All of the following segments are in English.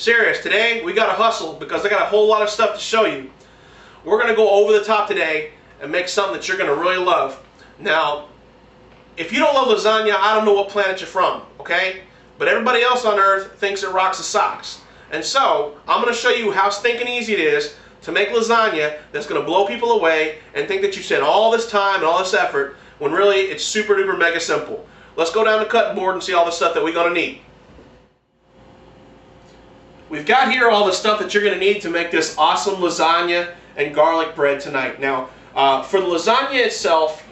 Serious, today we gotta hustle because I got a whole lot of stuff to show you. We're gonna go over the top today and make something that you're gonna really love. Now, if you don't love lasagna, I don't know what planet you're from, okay? But everybody else on earth thinks it rocks the socks. And so, I'm gonna show you how stinking easy it is to make lasagna that's gonna blow people away and think that you spent all this time and all this effort when really it's super duper mega simple. Let's go down the cutting board and see all the stuff that we're gonna need. We've got here all the stuff that you're going to need to make this awesome lasagna and garlic bread tonight. Now, for the lasagna itself,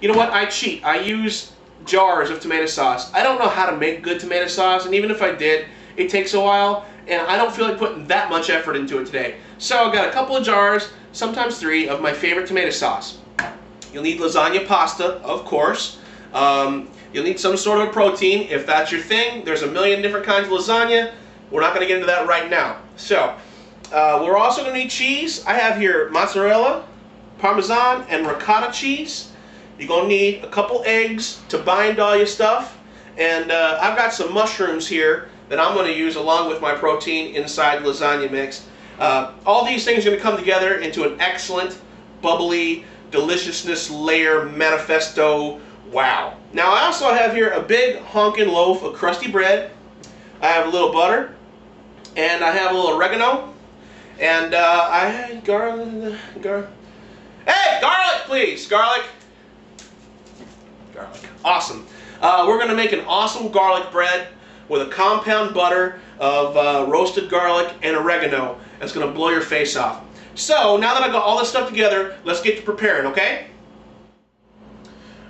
you know what? I cheat. I use jars of tomato sauce. I don't know how to make good tomato sauce, and even if I did, it takes a while, and I don't feel like putting that much effort into it today. So I've got a couple of jars, sometimes 3, of my favorite tomato sauce. You'll need lasagna pasta, of course. You'll need some sort of a protein. If that's your thing, there's a million different kinds of lasagna. We're not going to get into that right now. So, we're also going to need cheese. I have here mozzarella, Parmesan, and ricotta cheese. You're going to need a couple eggs to bind all your stuff. And I've got some mushrooms here that I'm going to use along with my protein inside the lasagna mix. All these things are going to come together into an excellent, bubbly, deliciousness layer manifesto. Wow. Now, I also have here a big honking loaf of crusty bread. I have a little butter, and I have a little oregano, and I had garlic. Hey, garlic, please, garlic. Garlic, awesome. We're going to make an awesome garlic bread with a compound butter of roasted garlic and oregano. It's going to blow your face off. So now that I've got all this stuff together, let's get to preparing, okay?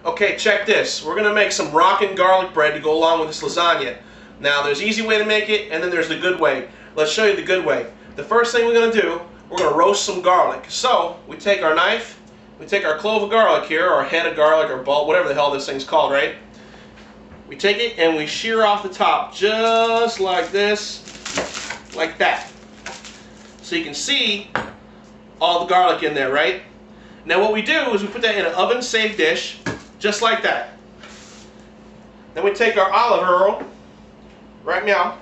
Okay, check this. We're going to make some rockin' garlic bread to go along with this lasagna. Now, there's an easy way to make it, and then there's the good way. Let's show you the good way. The first thing we're going to do, we're going to roast some garlic. So, we take our knife, we take our clove of garlic here, or head of garlic, or bulb, whatever the hell this thing's called, right? We take it and we shear off the top, just like this, like that. So you can see all the garlic in there, right? Now what we do is we put that in an oven-safe dish, just like that. Then we take our olive oil, right now,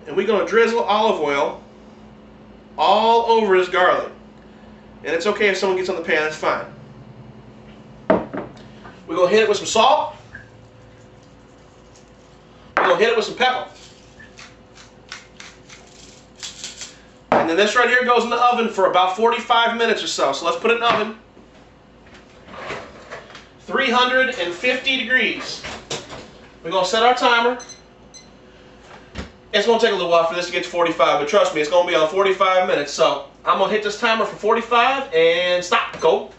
and we're going to drizzle olive oil all over this garlic. And it's okay if someone gets on the pan, that's fine. We're going to hit it with some salt. We're going to hit it with some pepper. And then this right here goes in the oven for about 45 minutes or so. So let's put it in the oven. 350 degrees. We're going to set our timer. It's going to take a little while for this to get to 45, but trust me, it's going to be on 45 minutes. So I'm going to hit this timer for 45 and stop. Go.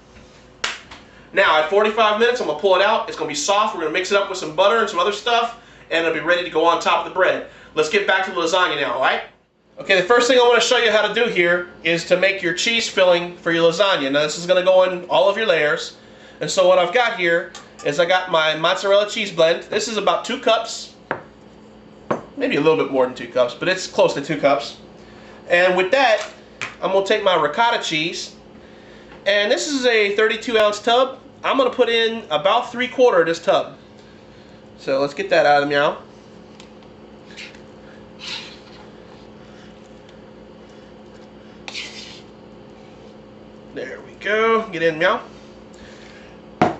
Now at 45 minutes, I'm going to pull it out. It's going to be soft. We're going to mix it up with some butter and some other stuff, and it'll be ready to go on top of the bread. Let's get back to the lasagna now, all right? Okay, the first thing I want to show you how to do here is to make your cheese filling for your lasagna. Now this is going to go in all of your layers. And so what I've got here is I got my mozzarella cheese blend. This is about 2 cups. Maybe a little bit more than 2 cups, but it's close to 2 cups. And with that, I'm going to take my ricotta cheese. And this is a 32-ounce tub. I'm going to put in about 3/4 of this tub. So let's get that out of the meow. There we go. Get in, meow.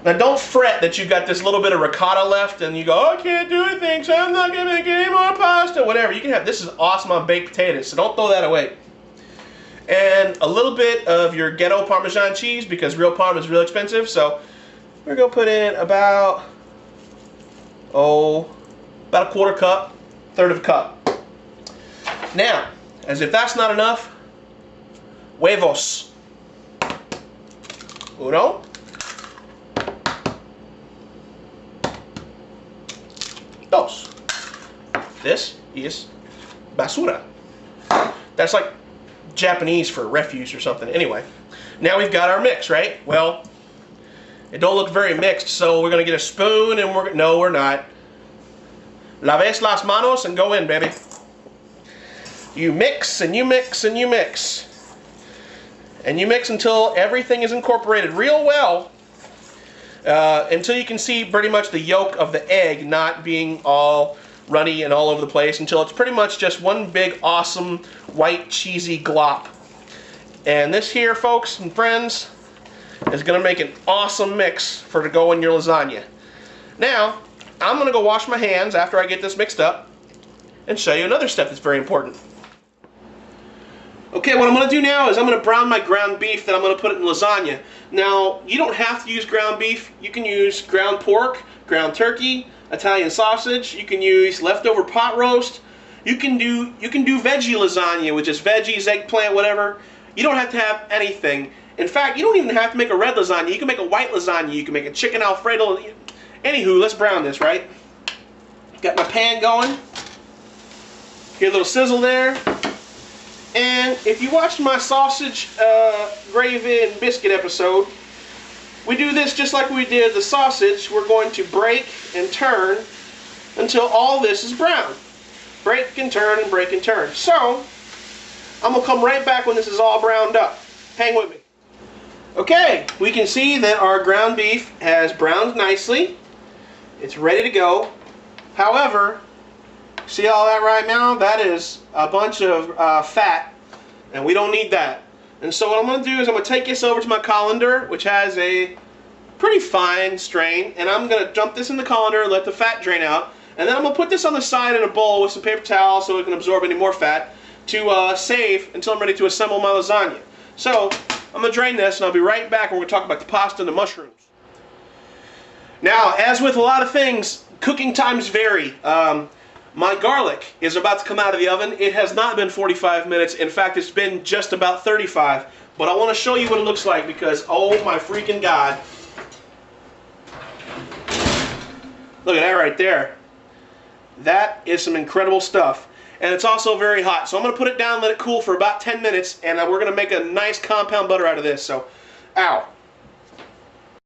Now don't fret that you've got this little bit of ricotta left and you go, oh, I can't do anything, so I'm not going to make any more pasta. Whatever. You can have, this is awesome on baked potatoes, so don't throw that away. And a little bit of your ghetto Parmesan cheese, because real Parm is real expensive, so we're going to put in about a 1/4 cup, 1/3 of a cup. Now, as if that's not enough, huevos. Uno. Dos. This is basura. That's like Japanese for refuse or something. Anyway, now we've got our mix, right? Well, it don't look very mixed, so we're going to get a spoon and no, we're not. Laves las manos and go in, baby. You mix and you mix and you mix. And you mix until everything is incorporated real well. Until you can see pretty much the yolk of the egg not being all runny and all over the place until it's pretty much just one big awesome white cheesy glop. And this here, folks and friends, is going to make an awesome mix for to go in your lasagna. Now, I'm going to go wash my hands after I get this mixed up and show you another step that's very important. Okay, what I'm going to do now is I'm going to brown my ground beef that I'm going to put it in lasagna. Now, you don't have to use ground beef. You can use ground pork, ground turkey, Italian sausage. You can use leftover pot roast. You can do veggie lasagna, which is veggies, eggplant, whatever. You don't have to have anything. In fact, you don't even have to make a red lasagna. You can make a white lasagna. You can make a chicken Alfredo. Anywho, let's brown this, right? Got my pan going. Get a little sizzle there. And if you watched my sausage, gravy, and biscuit episode, we do this just like we did the sausage. We're going to break and turn until all this is brown. Break and turn and break and turn. So, I'm going to come right back when this is all browned up. Hang with me. Okay, we can see that our ground beef has browned nicely. It's ready to go. However, see all that right now? That is a bunch of fat, and we don't need that. And so what I'm going to do is I'm going to take this over to my colander, which has a pretty fine strain, and I'm going to dump this in the colander and let the fat drain out. And then I'm going to put this on the side in a bowl with some paper towel so it can absorb any more fat to save until I'm ready to assemble my lasagna. So I'm going to drain this, and I'll be right back when we're going to talk about the pasta and the mushrooms. Now, as with a lot of things, cooking times vary. My garlic is about to come out of the oven. It has not been 45 minutes. In fact, it's been just about 35. But I want to show you what it looks like because, oh my freaking God. Look at that right there. That is some incredible stuff. And it's also very hot. So I'm going to put it down and let it cool for about 10 minutes. And we're going to make a nice compound butter out of this. So, ow.